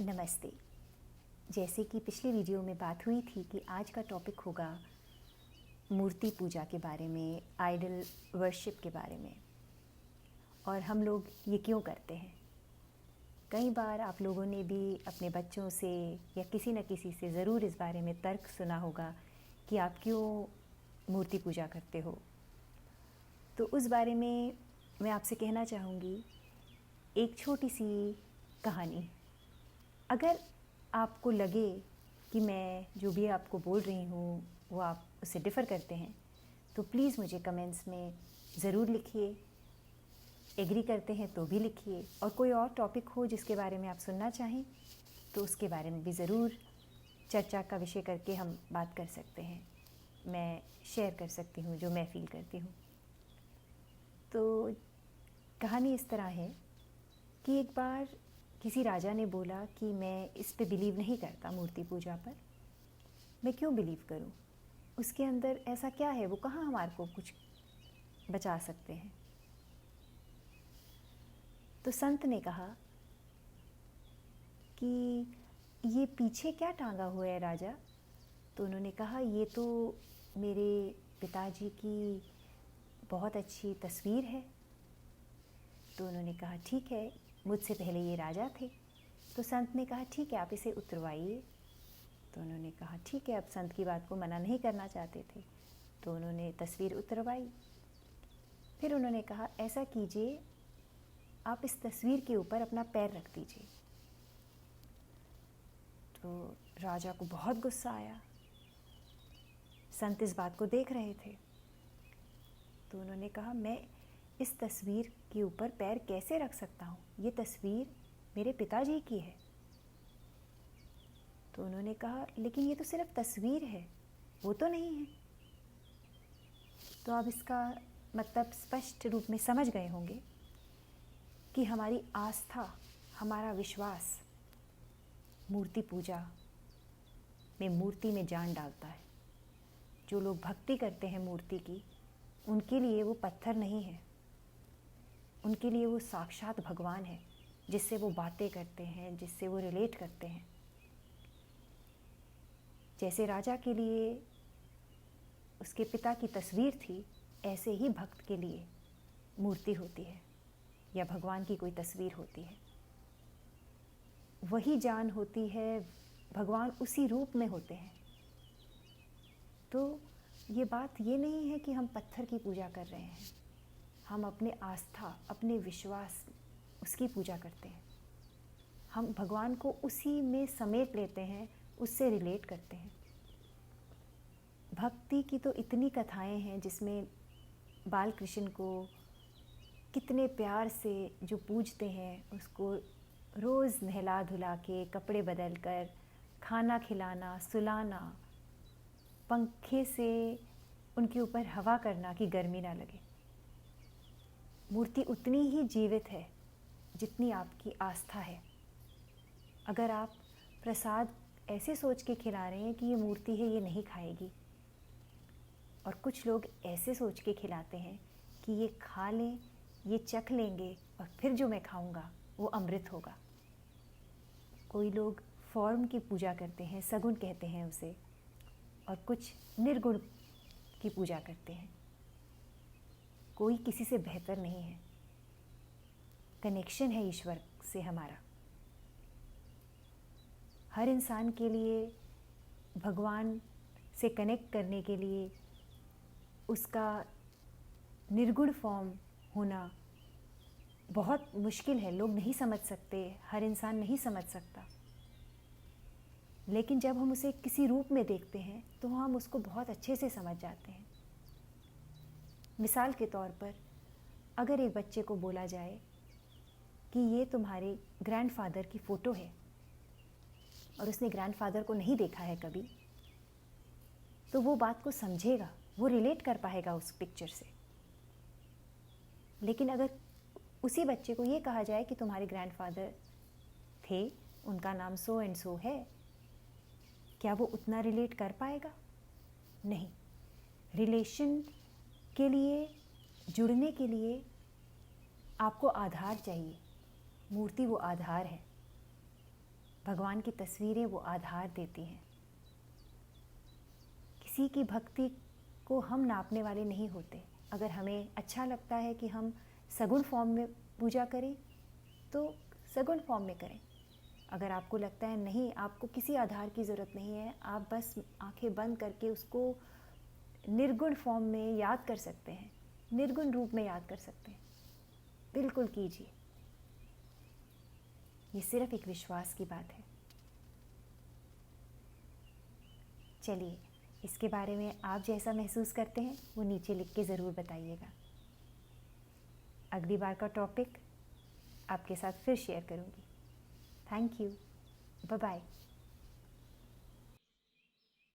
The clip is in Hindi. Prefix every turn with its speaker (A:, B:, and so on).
A: नमस्ते। जैसे कि पिछले वीडियो में बात हुई थी कि आज का टॉपिक होगा मूर्ति पूजा के बारे में, आइडल वर्शिप के बारे में, और हम लोग ये क्यों करते हैं। कई बार आप लोगों ने भी अपने बच्चों से या किसी न किसी से ज़रूर इस बारे में तर्क सुना होगा कि आप क्यों मूर्ति पूजा करते हो। तो उस बारे में मैं आपसे कहना चाहूँगी एक छोटी सी कहानी। अगर आपको लगे कि मैं जो भी आपको बोल रही हूँ वो आप उससे डिफ़र करते हैं तो प्लीज़ मुझे कमेंट्स में ज़रूर लिखिए। एग्री करते हैं तो भी लिखिए, और कोई और टॉपिक हो जिसके बारे में आप सुनना चाहें तो उसके बारे में भी ज़रूर चर्चा का विषय करके हम बात कर सकते हैं। मैं शेयर कर सकती हूँ जो मैं फ़ील करती हूँ। तो कहानी इस तरह है कि एक बार किसी राजा ने बोला कि मैं इस पे बिलीव नहीं करता, मूर्ति पूजा पर मैं क्यों बिलीव करूं, उसके अंदर ऐसा क्या है, वो कहाँ हमारे को कुछ बचा सकते हैं। तो संत ने कहा कि ये पीछे क्या टांगा हुआ है राजा। तो उन्होंने कहा ये तो मेरे पिताजी की बहुत अच्छी तस्वीर है। तो उन्होंने कहा ठीक है, मुझसे पहले ये राजा थे। तो संत ने कहा ठीक है, आप इसे उतरवाइए। तो उन्होंने कहा ठीक है, अब संत की बात को मना नहीं करना चाहते थे तो उन्होंने तस्वीर उतरवाई। फिर उन्होंने कहा ऐसा कीजिए, आप इस तस्वीर के ऊपर अपना पैर रख दीजिए। तो राजा को बहुत गुस्सा आया। संत इस बात को देख रहे थे। तो उन्होंने कहा मैं इस तस्वीर के ऊपर पैर कैसे रख सकता हूँ, ये तस्वीर मेरे पिताजी की है। तो उन्होंने कहा लेकिन ये तो सिर्फ तस्वीर है, वो तो नहीं है। तो अब इसका मतलब स्पष्ट रूप में समझ गए होंगे कि हमारी आस्था, हमारा विश्वास मूर्ति पूजा में, मूर्ति में जान डालता है। जो लोग भक्ति करते हैं मूर्ति की, उनके लिए वो पत्थर नहीं है, उनके लिए वो साक्षात भगवान है जिससे वो बातें करते हैं, जिससे वो रिलेट करते हैं। जैसे राजा के लिए उसके पिता की तस्वीर थी, ऐसे ही भक्त के लिए मूर्ति होती है या भगवान की कोई तस्वीर होती है। वही जान होती है, भगवान उसी रूप में होते हैं। तो ये बात ये नहीं है कि हम पत्थर की पूजा कर रहे हैं, हम अपने आस्था, अपने विश्वास, उसकी पूजा करते हैं। हम भगवान को उसी में समेट लेते हैं, उससे रिलेट करते हैं। भक्ति की तो इतनी कथाएं हैं जिसमें बाल कृष्ण को कितने प्यार से जो पूजते हैं, उसको रोज़ नहला धुला के, कपड़े बदल कर, खाना खिलाना, सुलाना, पंखे से उनके ऊपर हवा करना कि गर्मी ना लगे। मूर्ति उतनी ही जीवित है जितनी आपकी आस्था है। अगर आप प्रसाद ऐसे सोच के खिला रहे हैं कि ये मूर्ति है, ये नहीं खाएगी, और कुछ लोग ऐसे सोच के खिलाते हैं कि ये खा लें, ये चख लेंगे और फिर जो मैं खाऊंगा वो अमृत होगा। कोई लोग फॉर्म की पूजा करते हैं, सगुण कहते हैं उसे, और कुछ निर्गुण की पूजा करते हैं। कोई किसी से बेहतर नहीं है, कनेक्शन है ईश्वर से हमारा। हर इंसान के लिए भगवान से कनेक्ट करने के लिए उसका निर्गुण फॉर्म होना बहुत मुश्किल है। लोग नहीं समझ सकते, हर इंसान नहीं समझ सकता। लेकिन जब हम उसे किसी रूप में देखते हैं तो हम उसको बहुत अच्छे से समझ जाते हैं। मिसाल के तौर पर अगर एक बच्चे को बोला जाए कि ये तुम्हारे ग्रैंडफादर की फ़ोटो है, और उसने ग्रैंडफादर को नहीं देखा है कभी, तो वो बात को समझेगा, वो रिलेट कर पाएगा उस पिक्चर से। लेकिन अगर उसी बच्चे को ये कहा जाए कि तुम्हारे ग्रैंडफादर थे, उनका नाम सो एंड सो है, क्या वो उतना रिलेट कर पाएगा? नहीं। रिलेशन के लिए, जुड़ने के लिए आपको आधार चाहिए। मूर्ति वो आधार है। भगवान की तस्वीरें वो आधार देती हैं। किसी की भक्ति को हम नापने वाले नहीं होते। अगर हमें अच्छा लगता है कि हम सगुण फॉर्म में पूजा करें तो सगुण फॉर्म में करें। अगर आपको लगता है नहीं, आपको किसी आधार की ज़रूरत नहीं है, आप बस आंखें बंद करके उसको निर्गुण फॉर्म में याद कर सकते हैं, निर्गुण रूप में याद कर सकते हैं, बिल्कुल कीजिए। ये सिर्फ एक विश्वास की बात है। चलिए, इसके बारे में आप जैसा महसूस करते हैं वो नीचे लिख के ज़रूर बताइएगा। अगली बार का टॉपिक आपके साथ फिर शेयर करूँगी। Thank you. Bye bye.